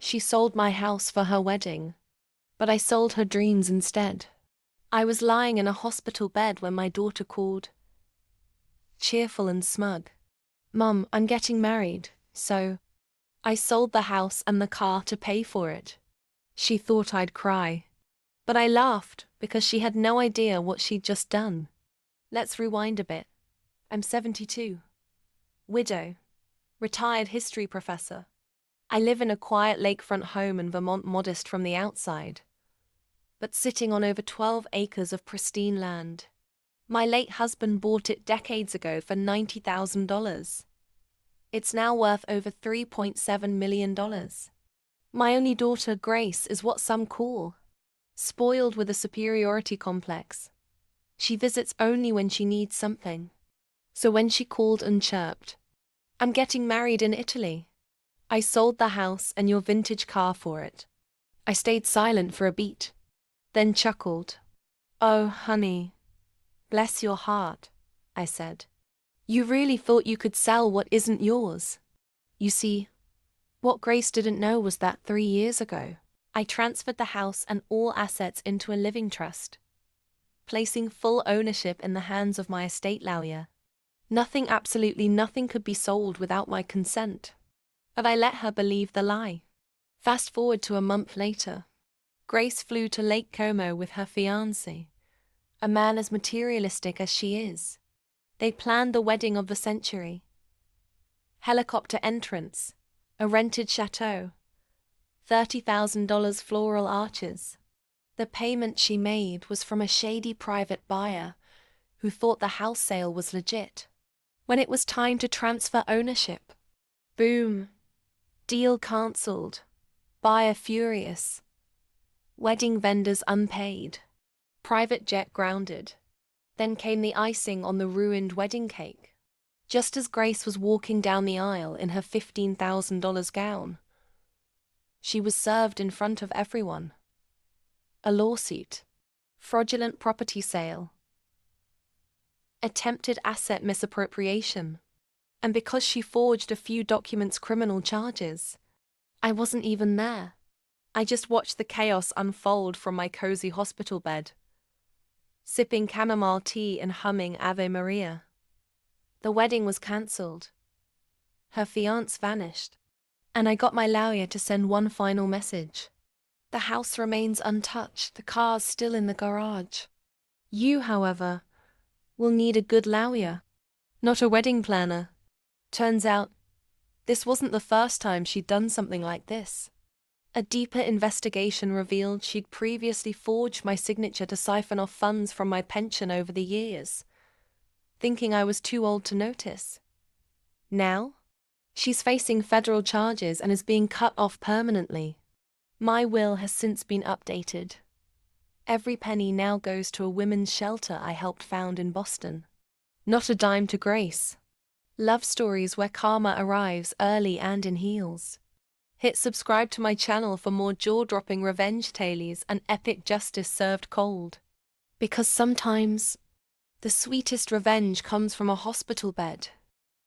She sold my house for her wedding, but I sold her dreams instead. I was lying in a hospital bed when my daughter called, cheerful and smug. "Mum, I'm getting married, so..." I sold the house and the car to pay for it. She thought I'd cry, but I laughed because she had no idea what she'd just done. Let's rewind a bit. I'm 72. Widow. Retired history professor. I live in a quiet lakefront home in Vermont, modest from the outside, but sitting on over 12 acres of pristine land. My late husband bought it decades ago for $90,000. It's now worth over $3.7 million. My only daughter, Grace, is what some call spoiled with a superiority complex. She visits only when she needs something. So when she called and chirped, "I'm getting married in Italy," I sold the house and your vintage car for it. I stayed silent for a beat, then chuckled. "Oh, honey, bless your heart," I said. "You really thought you could sell what isn't yours." You see, what Grace didn't know was that 3 years ago, I transferred the house and all assets into a living trust, placing full ownership in the hands of my estate lawyer. Nothing, absolutely nothing, could be sold without my consent. But I let her believe the lie. Fast forward to a month later. Grace flew to Lake Como with her fiancé, a man as materialistic as she is. They planned the wedding of the century. Helicopter entrance, a rented chateau, $30,000 floral arches. The payment she made was from a shady private buyer who thought the house sale was legit. When it was time to transfer ownership, boom, deal cancelled, buyer furious, wedding vendors unpaid, private jet grounded. Then came the icing on the ruined wedding cake. Just as Grace was walking down the aisle in her $15,000 gown, she was served in front of everyone. A lawsuit, fraudulent property sale, attempted asset misappropriation, and because she forged a few documents, criminal charges. I wasn't even there. I just watched the chaos unfold from my cozy hospital bed, sipping chamomile tea and humming Ave Maria. The wedding was cancelled. Her fiancé vanished, and I got my lawyer to send one final message. The house remains untouched, the car's still in the garage. You, however, will need a good lawyer, not a wedding planner. Turns out, this wasn't the first time she'd done something like this. A deeper investigation revealed she'd previously forged my signature to siphon off funds from my pension over the years, thinking I was too old to notice. Now, she's facing federal charges and is being cut off permanently. My will has since been updated. Every penny now goes to a women's shelter I helped found in Boston. Not a dime to Grace. Love stories where karma arrives early and in heels. Hit subscribe to my channel for more jaw-dropping revenge tales and epic justice served cold. Because sometimes, the sweetest revenge comes from a hospital bed.